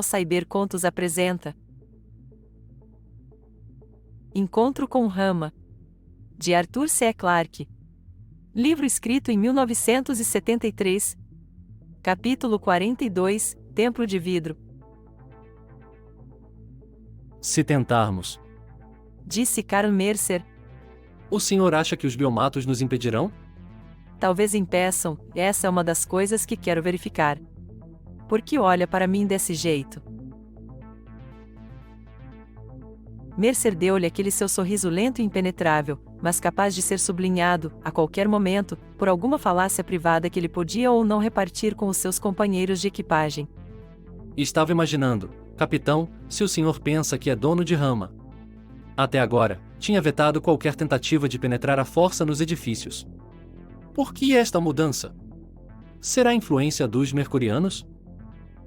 Cyber Contos apresenta Encontro com Rama, de Arthur C. Clarke. Livro escrito em 1973. Capítulo 42, Templo de Vidro. Se tentarmos, Disse Carl Mercer. O senhor acha que os biomatos nos impedirão? Talvez impeçam, essa é uma das coisas que quero verificar. Por que olha para mim desse jeito? Mercer deu-lhe aquele seu sorriso lento e impenetrável, mas capaz de ser sublinhado, a qualquer momento, por alguma falácia privada que ele podia ou não repartir com os seus companheiros de equipagem. Estava imaginando, capitão, se o senhor pensa que é dono de Rama. Até agora, tinha vetado qualquer tentativa de penetrar à força nos edifícios. Por que esta mudança? Será influência dos mercurianos?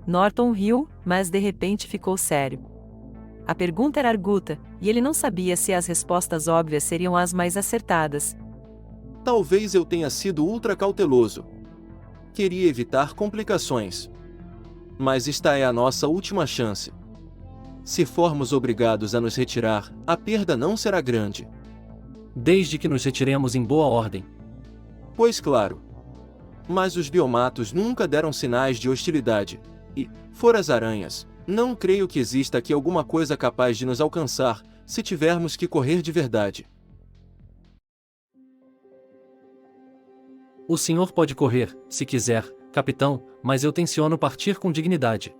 Norton riu, mas de repente ficou sério. A pergunta era arguta, e ele não sabia se as respostas óbvias seriam as mais acertadas. Talvez eu tenha sido ultra cauteloso. Queria evitar complicações. Mas esta é a nossa última chance. Se formos obrigados a nos retirar, a perda não será grande. Desde que nos retiremos em boa ordem. Pois claro. Mas os biomatos nunca deram sinais de hostilidade. E, fora as aranhas, não creio que exista aqui alguma coisa capaz de nos alcançar, se tivermos que correr de verdade. O senhor pode correr, se quiser, capitão, mas eu tenciono partir com dignidade.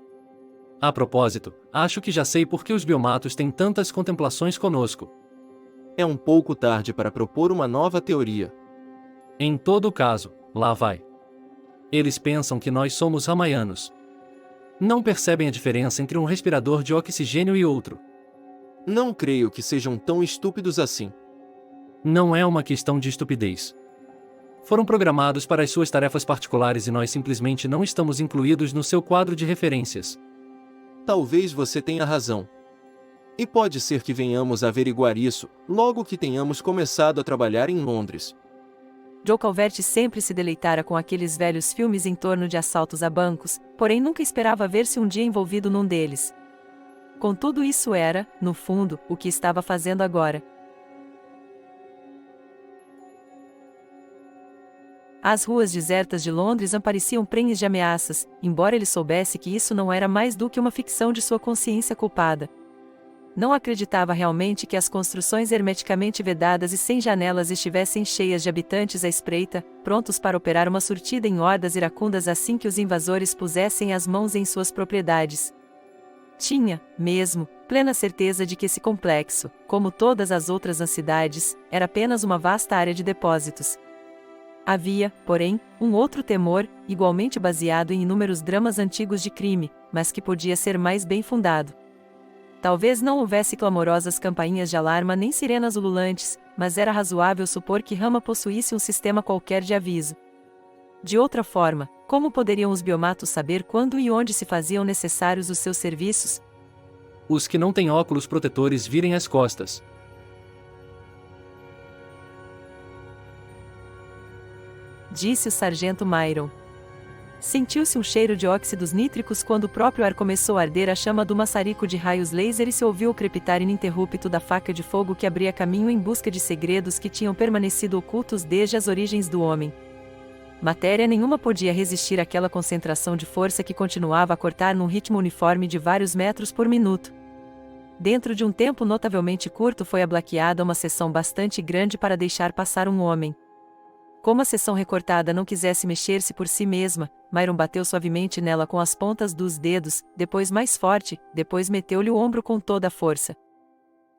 A propósito, acho que já sei por que os biomatos têm tantas contemplações conosco. É um pouco tarde para propor uma nova teoria. Em todo caso, lá vai. Eles pensam que nós somos ramaianos. Não percebem a diferença entre um respirador de oxigênio e outro. Não creio que sejam tão estúpidos assim. Não é uma questão de estupidez. Foram programados para as suas tarefas particulares e nós simplesmente não estamos incluídos no seu quadro de referências. Talvez você tenha razão. E pode ser que venhamos a averiguar isso, logo que tenhamos começado a trabalhar em Londres. Joe Calvert sempre se deleitara com aqueles velhos filmes em torno de assaltos a bancos, porém nunca esperava ver-se um dia envolvido num deles. Contudo, isso era, no fundo, o que estava fazendo agora. As ruas desertas de Londres pareciam prenhes de ameaças, embora ele soubesse que isso não era mais do que uma ficção de sua consciência culpada. Não acreditava realmente que as construções hermeticamente vedadas e sem janelas estivessem cheias de habitantes à espreita, prontos para operar uma surtida em hordas iracundas assim que os invasores pusessem as mãos em suas propriedades. Tinha, mesmo, plena certeza de que esse complexo, como todas as outras cidades, era apenas uma vasta área de depósitos. Havia, porém, um outro temor, igualmente baseado em inúmeros dramas antigos de crime, mas que podia ser mais bem fundado. Talvez não houvesse clamorosas campainhas de alarma nem sirenas ululantes, mas era razoável supor que Rama possuísse um sistema qualquer de aviso. De outra forma, como poderiam os biomatos saber quando e onde se faziam necessários os seus serviços? Os que não têm óculos protetores virem as costas. Disse o sargento Myron. Sentiu-se um cheiro de óxidos nítricos quando o próprio ar começou a arder a chama do maçarico de raios laser e se ouviu o crepitar ininterrupto da faca de fogo que abria caminho em busca de segredos que tinham permanecido ocultos desde as origens do homem. Matéria nenhuma podia resistir àquela concentração de força que continuava a cortar num ritmo uniforme de vários metros por minuto. Dentro de um tempo notavelmente curto foi ablaqueada uma seção bastante grande para deixar passar um homem. Como a seção recortada não quisesse mexer-se por si mesma, Myron bateu suavemente nela com as pontas dos dedos, depois mais forte, depois meteu-lhe o ombro com toda a força.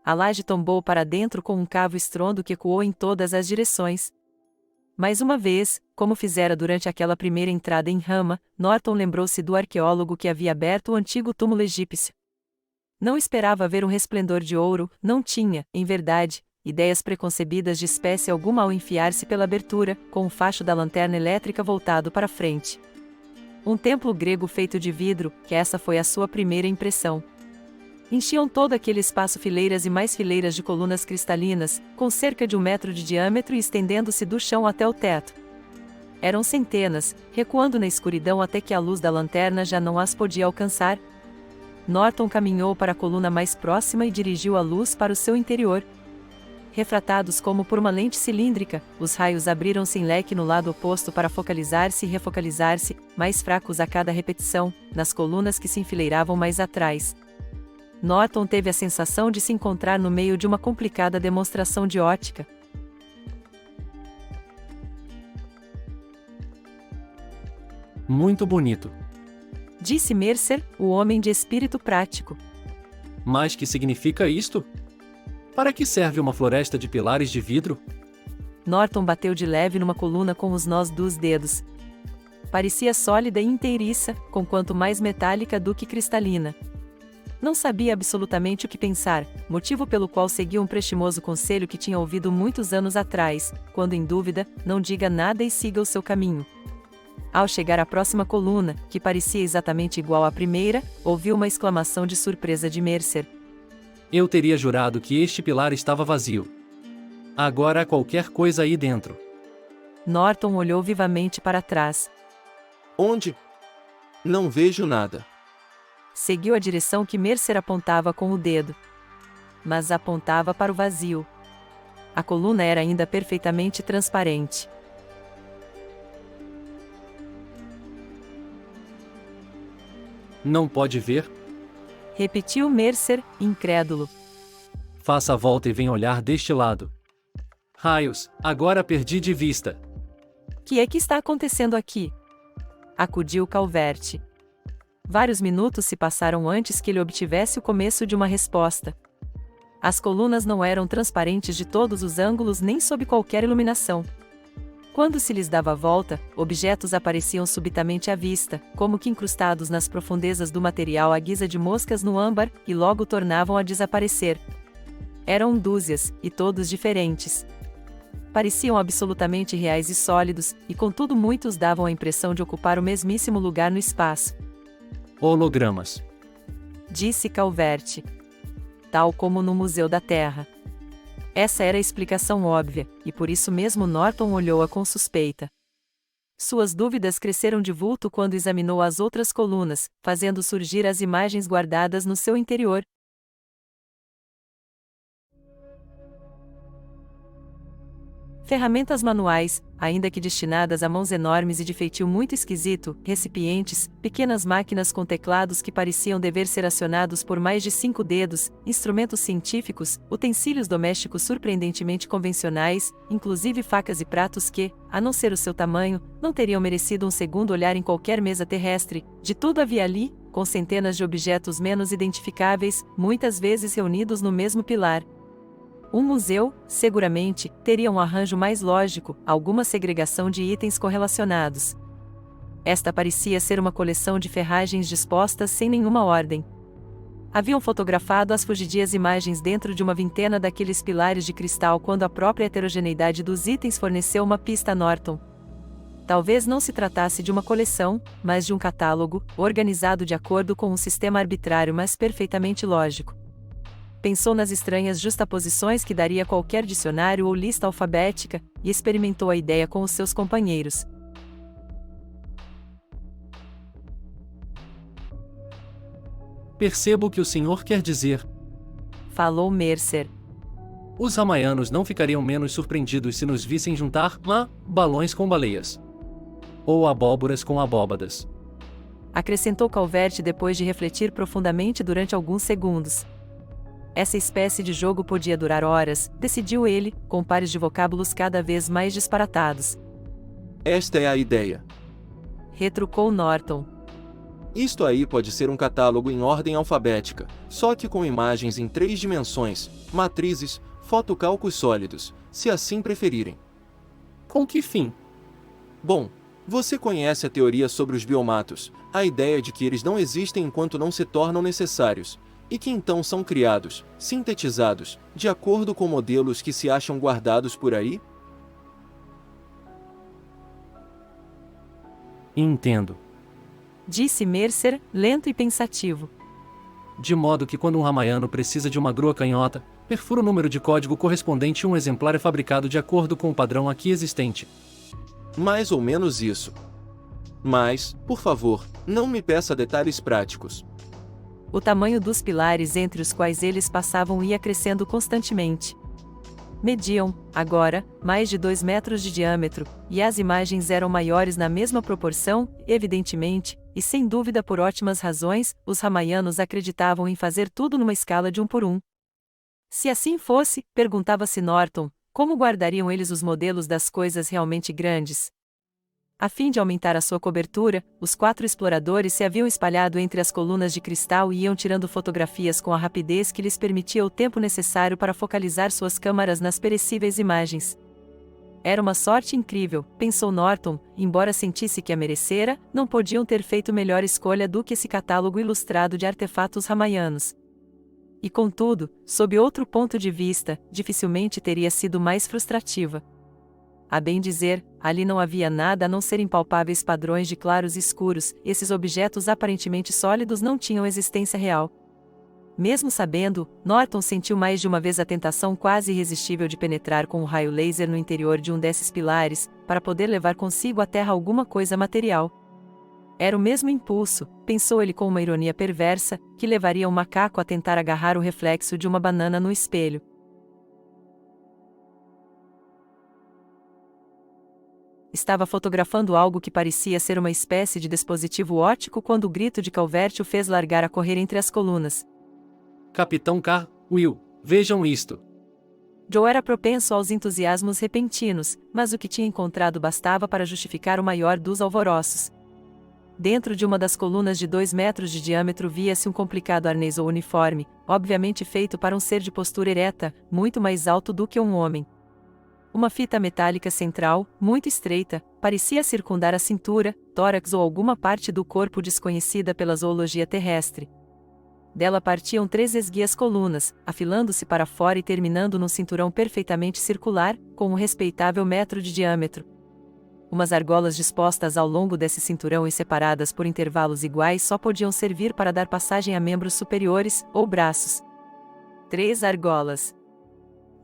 A laje tombou para dentro com um cavo estrondo que ecoou em todas as direções. Mais uma vez, como fizera durante aquela primeira entrada em Rama, Norton lembrou-se do arqueólogo que havia aberto o antigo túmulo egípcio. Não esperava ver um resplendor de ouro, não tinha, em verdade, ideias preconcebidas de espécie alguma ao enfiar-se pela abertura, com o facho da lanterna elétrica voltado para frente. Um templo grego feito de vidro, que essa foi a sua primeira impressão. Enchiam todo aquele espaço fileiras e mais fileiras de colunas cristalinas, com cerca de 1 metro de diâmetro e estendendo-se do chão até o teto. Eram centenas, recuando na escuridão até que a luz da lanterna já não as podia alcançar. Norton caminhou para a coluna mais próxima e dirigiu a luz para o seu interior. Refratados como por uma lente cilíndrica, os raios abriram-se em leque no lado oposto para focalizar-se e refocalizar-se, mais fracos a cada repetição, nas colunas que se enfileiravam mais atrás. Norton teve a sensação de se encontrar no meio de uma complicada demonstração de ótica. Muito bonito. Disse Mercer, o homem de espírito prático. Mas que significa isto? Para que serve uma floresta de pilares de vidro? Norton bateu de leve numa coluna com os nós dos dedos. Parecia sólida e inteiriça, conquanto mais metálica do que cristalina. Não sabia absolutamente o que pensar, motivo pelo qual seguia um prestimoso conselho que tinha ouvido muitos anos atrás: quando em dúvida, não diga nada e siga o seu caminho. Ao chegar à próxima coluna, que parecia exatamente igual à primeira, ouviu uma exclamação de surpresa de Mercer. Eu teria jurado que este pilar estava vazio. Agora há qualquer coisa aí dentro. Norton olhou vivamente para trás. Onde? Não vejo nada. Seguiu a direção que Mercer apontava com o dedo. Mas apontava para o vazio. A coluna era ainda perfeitamente transparente. Não pode ver? Repetiu Mercer, incrédulo. Faça a volta e venha olhar deste lado. Raios, agora perdi de vista. Que é que está acontecendo aqui? Acudiu Calvert. Vários minutos se passaram antes que ele obtivesse o começo de uma resposta. As colunas não eram transparentes de todos os ângulos nem sob qualquer iluminação. Quando se lhes dava a volta, objetos apareciam subitamente à vista, como que incrustados nas profundezas do material à guisa de moscas no âmbar, e logo tornavam a desaparecer. Eram dúzias, e todos diferentes. Pareciam absolutamente reais e sólidos, e contudo muitos davam a impressão de ocupar o mesmíssimo lugar no espaço. Hologramas. Disse Calvert. Tal como no Museu da Terra. Essa era a explicação óbvia, e por isso mesmo Norton olhou-a com suspeita. Suas dúvidas cresceram de vulto quando examinou as outras colunas, fazendo surgir as imagens guardadas no seu interior. Ferramentas manuais, ainda que destinadas a mãos enormes e de feitio muito esquisito, recipientes, pequenas máquinas com teclados que pareciam dever ser acionados por mais de 5 dedos, instrumentos científicos, utensílios domésticos surpreendentemente convencionais, inclusive facas e pratos que, a não ser o seu tamanho, não teriam merecido um segundo olhar em qualquer mesa terrestre. De tudo havia ali, com centenas de objetos menos identificáveis, muitas vezes reunidos no mesmo pilar. Um museu, seguramente, teria um arranjo mais lógico, alguma segregação de itens correlacionados. Esta parecia ser uma coleção de ferragens dispostas sem nenhuma ordem. Haviam fotografado as fugidias imagens dentro de uma vintena daqueles pilares de cristal quando a própria heterogeneidade dos itens forneceu uma pista a Norton. Talvez não se tratasse de uma coleção, mas de um catálogo, organizado de acordo com um sistema arbitrário mas perfeitamente lógico. Pensou nas estranhas justaposições que daria qualquer dicionário ou lista alfabética, e experimentou a ideia com os seus companheiros. Percebo o que o senhor quer dizer. Falou Mercer. Os ramaianos não ficariam menos surpreendidos se nos vissem juntar balões com baleias. Ou abóboras com abóbadas. Acrescentou Calvert depois de refletir profundamente durante alguns segundos. Essa espécie de jogo podia durar horas, decidiu ele, com pares de vocábulos cada vez mais disparatados. Esta é a ideia. Retrucou Norton. Isto aí pode ser um catálogo em ordem alfabética, só que com imagens em 3 dimensões, matrizes, fotocálculos sólidos, se assim preferirem. Com que fim? Bom, você conhece a teoria sobre os biomatos, a ideia de que eles não existem enquanto não se tornam necessários, e que então são criados, sintetizados, de acordo com modelos que se acham guardados por aí? Entendo. Disse Mercer, lento e pensativo. De modo que quando um ramaiano precisa de uma grua canhota, perfura o número de código correspondente e um exemplar é fabricado de acordo com o padrão aqui existente. Mais ou menos isso. Mas, por favor, não me peça detalhes práticos. O tamanho dos pilares entre os quais eles passavam ia crescendo constantemente. Mediam, agora, mais de 2 metros de diâmetro, e as imagens eram maiores na mesma proporção, evidentemente, e sem dúvida por ótimas razões, os ramaianos acreditavam em fazer tudo numa escala de 1 por 1. Se assim fosse, perguntava-se Norton, como guardariam eles os modelos das coisas realmente grandes? A fim de aumentar a sua cobertura, os 4 exploradores se haviam espalhado entre as colunas de cristal e iam tirando fotografias com a rapidez que lhes permitia o tempo necessário para focalizar suas câmaras nas perecíveis imagens. Era uma sorte incrível, pensou Norton, embora sentisse que a merecera, não podiam ter feito melhor escolha do que esse catálogo ilustrado de artefatos ramaianos. E contudo, sob outro ponto de vista, dificilmente teria sido mais frustrativa. A bem dizer, ali não havia nada a não ser impalpáveis padrões de claros escuros, esses objetos aparentemente sólidos não tinham existência real. Mesmo sabendo, Norton sentiu mais de uma vez a tentação quase irresistível de penetrar com um raio laser no interior de um desses pilares, para poder levar consigo à Terra alguma coisa material. Era o mesmo impulso, pensou ele com uma ironia perversa, que levaria um macaco a tentar agarrar o reflexo de uma banana no espelho. Estava fotografando algo que parecia ser uma espécie de dispositivo óptico quando o grito de Calvert o fez largar a correr entre as colunas. Capitão Carr, Will, vejam isto. Joe era propenso aos entusiasmos repentinos, mas o que tinha encontrado bastava para justificar o maior dos alvoroços. Dentro de uma das colunas de 2 metros de diâmetro via-se um complicado arnês ou uniforme, obviamente feito para um ser de postura ereta, muito mais alto do que um homem. Uma fita metálica central, muito estreita, parecia circundar a cintura, tórax ou alguma parte do corpo desconhecida pela zoologia terrestre. Dela partiam 3 esguias colunas, afilando-se para fora e terminando num cinturão perfeitamente circular, com um respeitável metro de diâmetro. Umas argolas dispostas ao longo desse cinturão e separadas por intervalos iguais só podiam servir para dar passagem a membros superiores, ou braços. 3 argolas.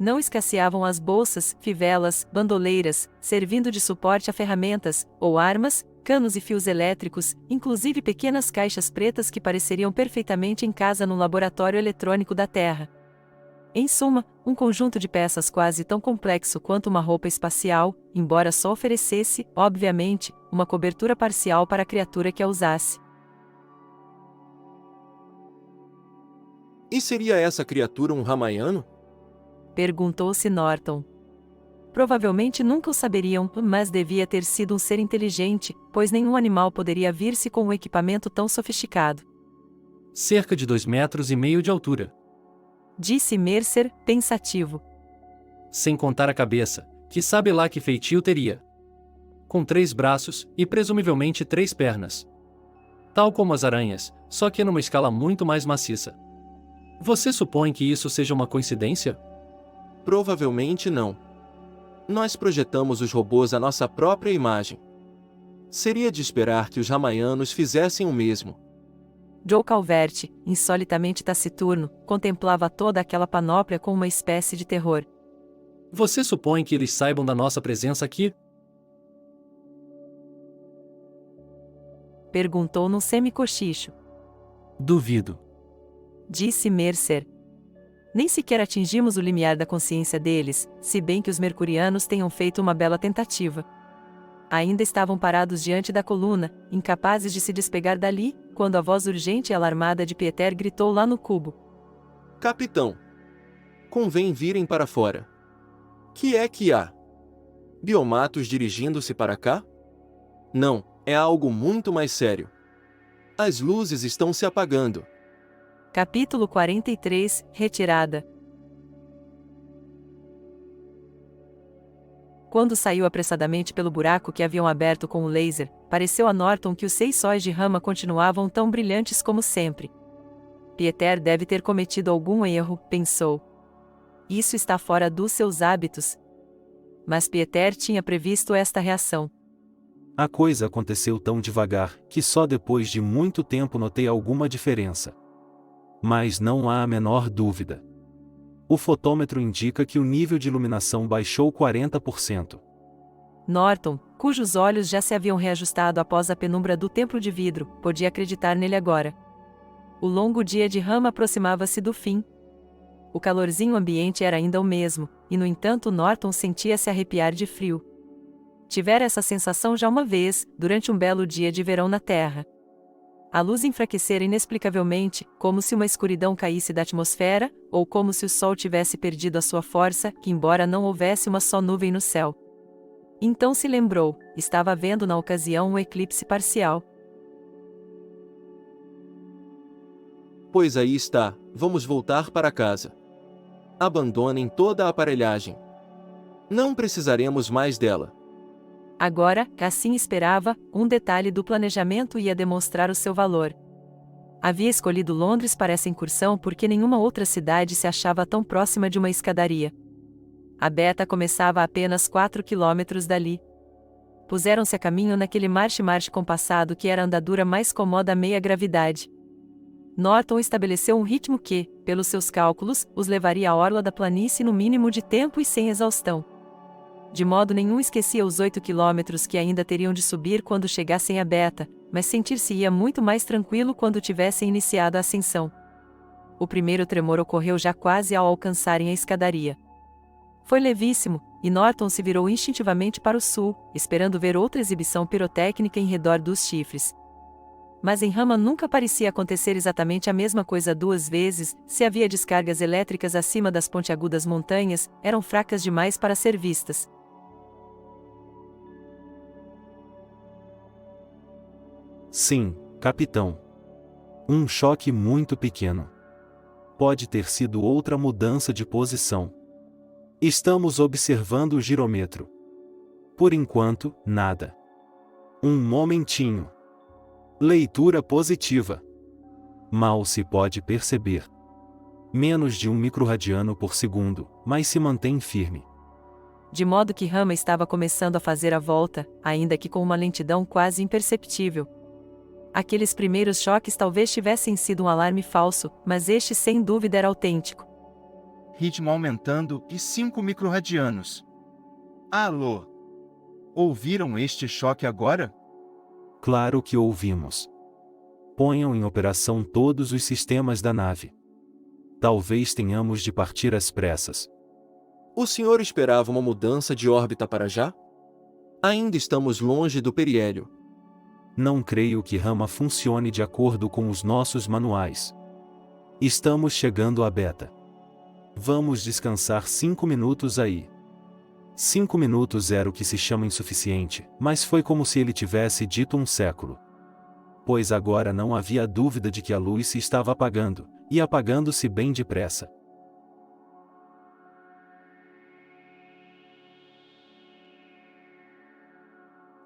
Não escasseavam as bolsas, fivelas, bandoleiras, servindo de suporte a ferramentas, ou armas, canos e fios elétricos, inclusive pequenas caixas pretas que pareceriam perfeitamente em casa no laboratório eletrônico da Terra. Em suma, um conjunto de peças quase tão complexo quanto uma roupa espacial, embora só oferecesse, obviamente, uma cobertura parcial para a criatura que a usasse. E seria essa criatura um ramaiano? Perguntou-se Norton. Provavelmente nunca o saberiam, mas devia ter sido um ser inteligente, pois nenhum animal poderia vir-se com um equipamento tão sofisticado. Cerca de 2,5 metros de altura. Disse Mercer, pensativo. Sem contar a cabeça, que sabe lá que feitio teria. Com 3 braços, e presumivelmente 3 pernas. Tal como as aranhas, só que numa escala muito mais maciça. Você supõe que isso seja uma coincidência? Provavelmente não. Nós projetamos os robôs à nossa própria imagem. Seria de esperar que os ramaianos fizessem o mesmo. Joe Calvert, insolitamente taciturno, contemplava toda aquela panóplia com uma espécie de terror. Você supõe que eles saibam da nossa presença aqui? Perguntou num semicochicho. Duvido. Disse Mercer. Nem sequer atingimos o limiar da consciência deles, se bem que os mercurianos tenham feito uma bela tentativa. Ainda estavam parados diante da coluna, incapazes de se despegar dali, quando a voz urgente e alarmada de Pieter gritou lá no cubo. Capitão! Convém virem para fora. Que é que há? Biomatos dirigindo-se para cá? Não, é algo muito mais sério. As luzes estão se apagando. Capítulo 43, Retirada. Quando saiu apressadamente pelo buraco que haviam aberto com o laser, pareceu a Norton que os 6 sóis de rama continuavam tão brilhantes como sempre. Pieter deve ter cometido algum erro, pensou. Isso está fora dos seus hábitos. Mas Pieter tinha previsto esta reação. A coisa aconteceu tão devagar, que só depois de muito tempo notei alguma diferença. Mas não há a menor dúvida. O fotômetro indica que o nível de iluminação baixou 40%. Norton, cujos olhos já se haviam reajustado após a penumbra do templo de vidro, podia acreditar nele agora. O longo dia de Rama aproximava-se do fim. O calorzinho ambiente era ainda o mesmo, e no entanto Norton sentia-se arrepiar de frio. Tivera essa sensação já uma vez, durante um belo dia de verão na Terra. A luz enfraquecera inexplicavelmente, como se uma escuridão caísse da atmosfera, ou como se o sol tivesse perdido a sua força, que embora não houvesse uma só nuvem no céu. Então se lembrou, estava vendo na ocasião um eclipse parcial. Pois aí está, vamos voltar para casa. Abandonem toda a aparelhagem. Não precisaremos mais dela. Agora, assim esperava, um detalhe do planejamento ia demonstrar o seu valor. Havia escolhido Londres para essa incursão porque nenhuma outra cidade se achava tão próxima de uma escadaria. A Beta começava a apenas 4 quilômetros dali. Puseram-se a caminho naquele marche-marche compassado que era a andadura mais cômoda à meia gravidade. Norton estabeleceu um ritmo que, pelos seus cálculos, os levaria à orla da planície no mínimo de tempo e sem exaustão. De modo nenhum esquecia os 8 quilômetros que ainda teriam de subir quando chegassem a Beta, mas sentir-se-ia muito mais tranquilo quando tivessem iniciado a ascensão. O primeiro tremor ocorreu já quase ao alcançarem a escadaria. Foi levíssimo, e Norton se virou instintivamente para o sul, esperando ver outra exibição pirotécnica em redor dos chifres. Mas em Rama nunca parecia acontecer exatamente a mesma coisa duas vezes. Se havia descargas elétricas acima das pontiagudas montanhas, eram fracas demais para ser vistas. Sim, capitão. Um choque muito pequeno. Pode ter sido outra mudança de posição. Estamos observando o girômetro. Por enquanto, nada. Um momentinho. Leitura positiva. Mal se pode perceber. Menos de 1 microradiano por segundo, mas se mantém firme. De modo que Rama estava começando a fazer a volta, ainda que com uma lentidão quase imperceptível. Aqueles primeiros choques talvez tivessem sido um alarme falso, mas este sem dúvida era autêntico. Ritmo aumentando e 5 microradianos. Alô? Ouviram este choque agora? Claro que ouvimos. Ponham em operação todos os sistemas da nave. Talvez tenhamos de partir às pressas. O senhor esperava uma mudança de órbita para já? Ainda estamos longe do periélio. Não creio que Rama funcione de acordo com os nossos manuais. Estamos chegando à Beta. Vamos descansar 5 minutos aí. 5 minutos era o que se chama insuficiente, mas foi como se ele tivesse dito um século. Pois agora não havia dúvida de que a luz se estava apagando, e apagando-se bem depressa.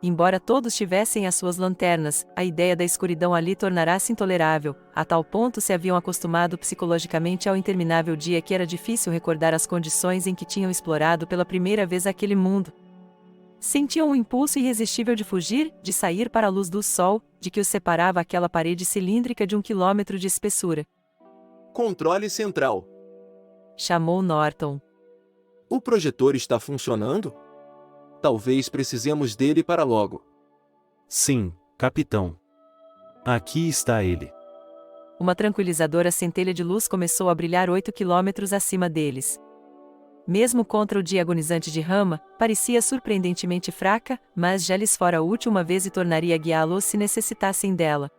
Embora todos tivessem as suas lanternas, a ideia da escuridão ali tornara-se intolerável, a tal ponto se haviam acostumado psicologicamente ao interminável dia que era difícil recordar as condições em que tinham explorado pela primeira vez aquele mundo. Sentiam um impulso irresistível de fugir, de sair para a luz do sol, de que os separava aquela parede cilíndrica de 1 quilômetro de espessura. Controle central. Chamou Norton. O projetor está funcionando? Talvez precisemos dele para logo. Sim, capitão. Aqui está ele. Uma tranquilizadora centelha de luz começou a brilhar 8 quilômetros acima deles. Mesmo contra o dia agonizante de Rama, parecia surpreendentemente fraca, mas já lhes fora útil uma vez e tornaria a guiá-los se necessitassem dela.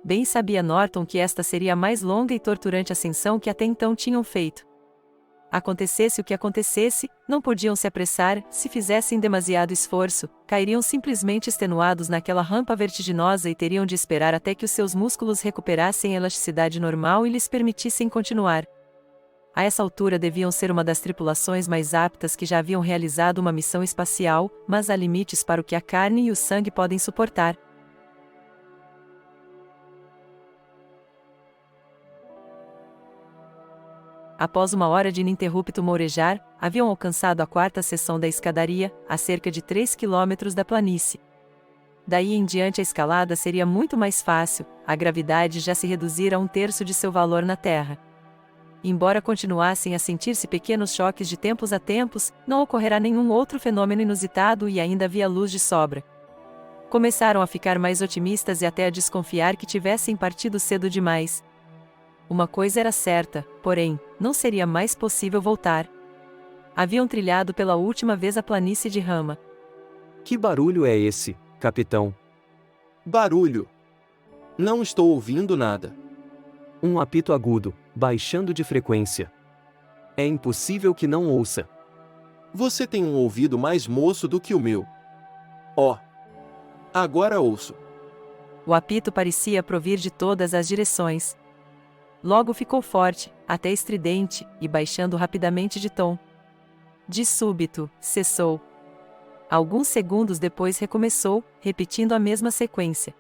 Bem sabia Norton que esta seria a mais longa e torturante ascensão que até então tinham feito. Acontecesse o que acontecesse, não podiam se apressar. Se fizessem demasiado esforço, cairiam simplesmente extenuados naquela rampa vertiginosa e teriam de esperar até que os seus músculos recuperassem a elasticidade normal e lhes permitissem continuar. A essa altura deviam ser uma das tripulações mais aptas que já haviam realizado uma missão espacial, mas há limites para o que a carne e o sangue podem suportar. Após uma hora de ininterrupto mourejar, haviam alcançado a 4ª seção da escadaria, a cerca de 3 quilômetros da planície. Daí em diante a escalada seria muito mais fácil, a gravidade já se reduzira a 1/3 de seu valor na Terra. Embora continuassem a sentir-se pequenos choques de tempos a tempos, não ocorrerá nenhum outro fenômeno inusitado e ainda havia luz de sobra. Começaram a ficar mais otimistas e até a desconfiar que tivessem partido cedo demais, Uma coisa era certa, porém, não seria mais possível voltar. Haviam trilhado pela última vez a planície de Rama. Que barulho é esse, capitão? Barulho. Não estou ouvindo nada. Um apito agudo, baixando de frequência. É impossível que não ouça. Você tem um ouvido mais moço do que o meu. Oh! Agora ouço. O apito parecia provir de todas as direções. Logo ficou forte, até estridente, e baixando rapidamente de tom. De súbito, cessou. Alguns segundos depois recomeçou, repetindo a mesma sequência.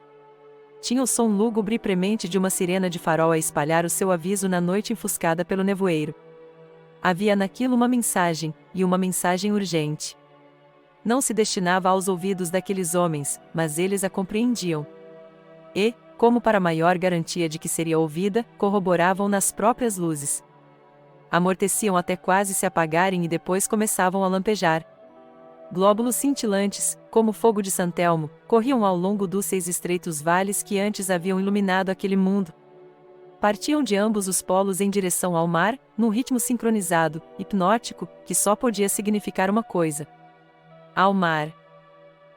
Tinha o som lúgubre e premente de uma sirena de farol a espalhar o seu aviso na noite enfuscada pelo nevoeiro. Havia naquilo uma mensagem, e uma mensagem urgente. Não se destinava aos ouvidos daqueles homens, mas eles a compreendiam. E, como para maior garantia de que seria ouvida, corroboravam nas próprias luzes. Amorteciam até quase se apagarem e depois começavam a lampejar. Glóbulos cintilantes, como fogo de Santelmo, corriam ao longo dos 6 estreitos vales que antes haviam iluminado aquele mundo. Partiam de ambos os polos em direção ao mar, num ritmo sincronizado, hipnótico, que só podia significar uma coisa. Ao mar!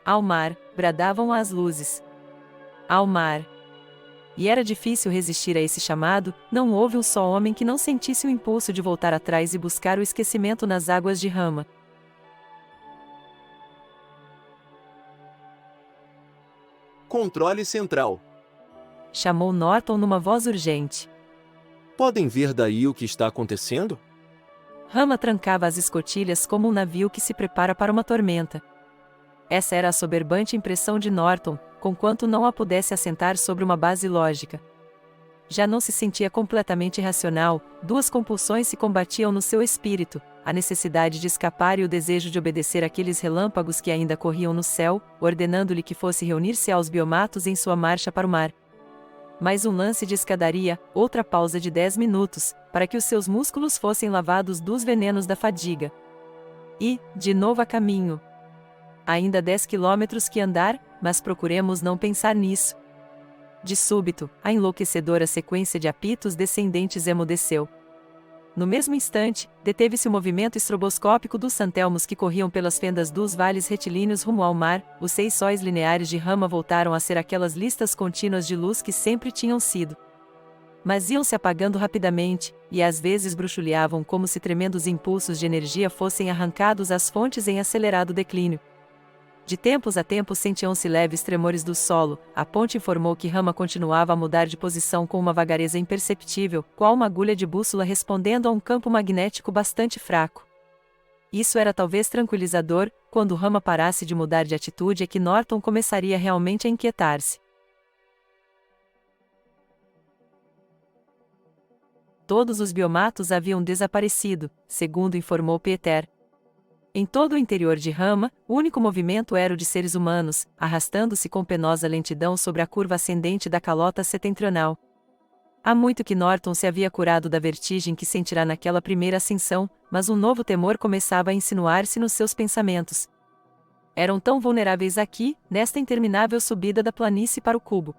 Ao mar! Bradavam as luzes. Ao mar! E era difícil resistir a esse chamado, não houve um só homem que não sentisse o impulso de voltar atrás e buscar o esquecimento nas águas de Rama. Controle central. Chamou Norton numa voz urgente. Podem ver daí o que está acontecendo? Rama trancava as escotilhas como um navio que se prepara para uma tormenta. Essa era a soberbante impressão de Norton, conquanto não a pudesse assentar sobre uma base lógica. Já não se sentia completamente racional, duas compulsões se combatiam no seu espírito, a necessidade de escapar e o desejo de obedecer àqueles relâmpagos que ainda corriam no céu, ordenando-lhe que fosse reunir-se aos biomatos em sua marcha para o mar. Mais um lance de escadaria, outra pausa de 10 minutos, para que os seus músculos fossem lavados dos venenos da fadiga. E, de novo a caminho. Ainda 10 quilômetros que andar, mas procuremos não pensar nisso. De súbito, a enlouquecedora sequência de apitos descendentes emudeceu. No mesmo instante, deteve-se o movimento estroboscópico dos santelmos que corriam pelas fendas dos vales retilíneos rumo ao mar, os 6 sóis lineares de Rama voltaram a ser aquelas listas contínuas de luz que sempre tinham sido. Mas iam se apagando rapidamente, e às vezes bruxuleavam como se tremendos impulsos de energia fossem arrancados às fontes em acelerado declínio. De tempos a tempos sentiam-se leves tremores do solo, a ponte informou que Rama continuava a mudar de posição com uma vagareza imperceptível, qual uma agulha de bússola respondendo a um campo magnético bastante fraco. Isso era talvez tranquilizador, quando Rama parasse de mudar de atitude é que Norton começaria realmente a inquietar-se. Todos os biomatos haviam desaparecido, segundo informou Peter. Em todo o interior de Rama, o único movimento era o de seres humanos, arrastando-se com penosa lentidão sobre a curva ascendente da calota setentrional. Há muito que Norton se havia curado da vertigem que sentirá naquela primeira ascensão, mas um novo temor começava a insinuar-se nos seus pensamentos. Eram tão vulneráveis aqui, nesta interminável subida da planície para o cubo.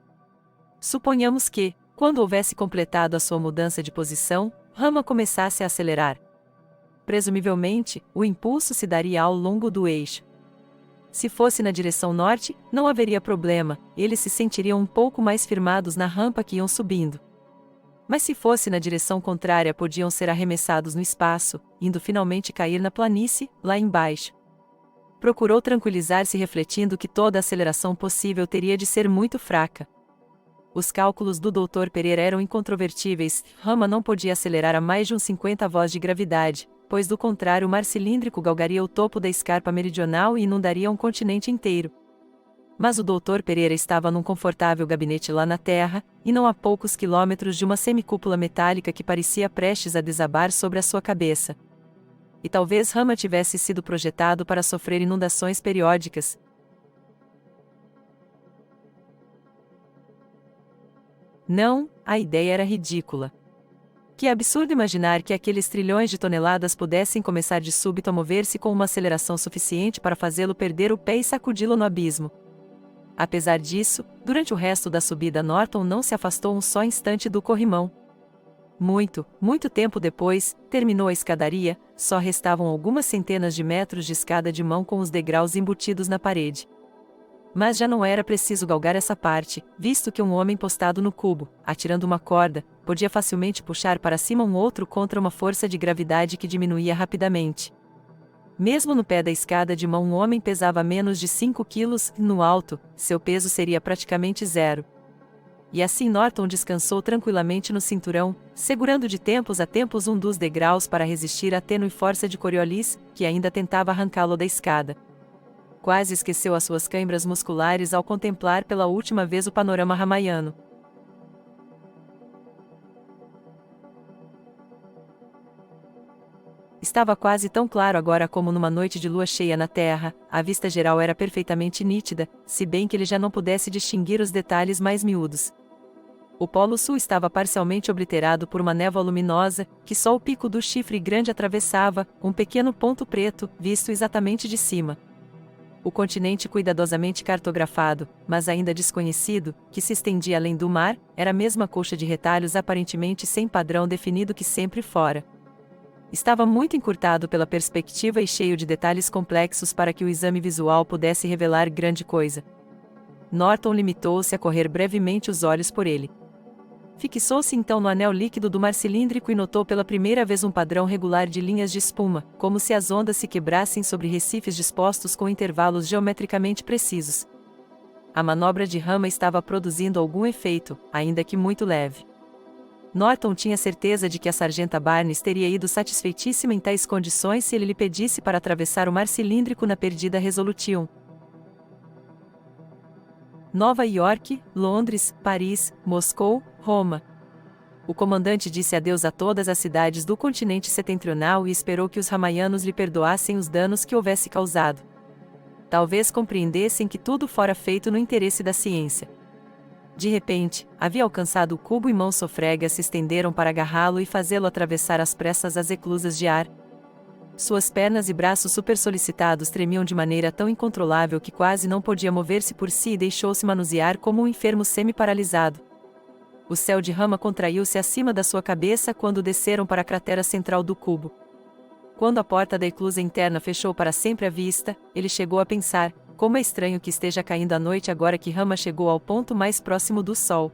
Suponhamos que, quando houvesse completado a sua mudança de posição, Rama começasse a acelerar. Presumivelmente, o impulso se daria ao longo do eixo. Se fosse na direção norte, não haveria problema, eles se sentiriam um pouco mais firmados na rampa que iam subindo. Mas se fosse na direção contrária, podiam ser arremessados no espaço, indo finalmente cair na planície, lá embaixo. Procurou tranquilizar-se refletindo que toda aceleração possível teria de ser muito fraca. Os cálculos do Dr. Pereira eram incontrovertíveis, Rama não podia acelerar a mais de uns 50 vós de gravidade, pois do contrário o mar cilíndrico galgaria o topo da escarpa meridional e inundaria um continente inteiro. Mas o Dr. Pereira estava num confortável gabinete lá na Terra, e não a poucos quilômetros de uma semicúpula metálica que parecia prestes a desabar sobre a sua cabeça. E talvez Rama tivesse sido projetado para sofrer inundações periódicas. Não, a ideia era ridícula. Que absurdo imaginar que aqueles trilhões de toneladas pudessem começar de súbito a mover-se com uma aceleração suficiente para fazê-lo perder o pé e sacudi-lo no abismo. Apesar disso, durante o resto da subida Norton não se afastou um só instante do corrimão. Muito tempo depois, terminou a escadaria, só restavam algumas centenas de metros de escada de mão com os degraus embutidos na parede. Mas já não era preciso galgar essa parte, visto que um homem postado no cubo, atirando uma corda, podia facilmente puxar para cima um outro contra uma força de gravidade que diminuía rapidamente. Mesmo no pé da escada de mão um homem pesava menos de 5 quilos, no alto, seu peso seria praticamente zero. E assim Norton descansou tranquilamente no cinturão, segurando de tempos a tempos um dos degraus para resistir à tênue força de Coriolis, que ainda tentava arrancá-lo da escada. Quase esqueceu as suas câimbras musculares ao contemplar pela última vez o panorama ramaiano. Estava quase tão claro agora como numa noite de lua cheia na terra, a vista geral era perfeitamente nítida, se bem que ele já não pudesse distinguir os detalhes mais miúdos. O Polo Sul estava parcialmente obliterado por uma névoa luminosa, que só o pico do Chifre Grande atravessava, um pequeno ponto preto, visto exatamente de cima. O continente cuidadosamente cartografado, mas ainda desconhecido, que se estendia além do mar, era a mesma colcha de retalhos aparentemente sem padrão definido que sempre fora. Estava muito encurtado pela perspectiva e cheio de detalhes complexos para que o exame visual pudesse revelar grande coisa. Norton limitou-se a correr brevemente os olhos por ele. Fixou-se então no anel líquido do mar cilíndrico e notou pela primeira vez um padrão regular de linhas de espuma, como se as ondas se quebrassem sobre recifes dispostos com intervalos geometricamente precisos. A manobra de rama estava produzindo algum efeito, ainda que muito leve. Norton tinha certeza de que a sargenta Barnes teria ido satisfeitíssima em tais condições se ele lhe pedisse para atravessar o mar cilíndrico na perdida Resolution. Nova York, Londres, Paris, Moscou, Roma. O comandante disse adeus a todas as cidades do continente setentrional e esperou que os ramaianos lhe perdoassem os danos que houvesse causado. Talvez compreendessem que tudo fora feito no interesse da ciência. De repente, havia alcançado o cubo e mãos sofregas se estenderam para agarrá-lo e fazê-lo atravessar às pressas as eclusas de ar. Suas pernas e braços supersolicitados tremiam de maneira tão incontrolável que quase não podia mover-se por si e deixou-se manusear como um enfermo semi-paralisado. O céu de rama contraiu-se acima da sua cabeça quando desceram para a cratera central do cubo. Quando a porta da eclusa interna fechou para sempre a vista, ele chegou a pensar, como é estranho que esteja caindo a noite agora que Rama chegou ao ponto mais próximo do Sol.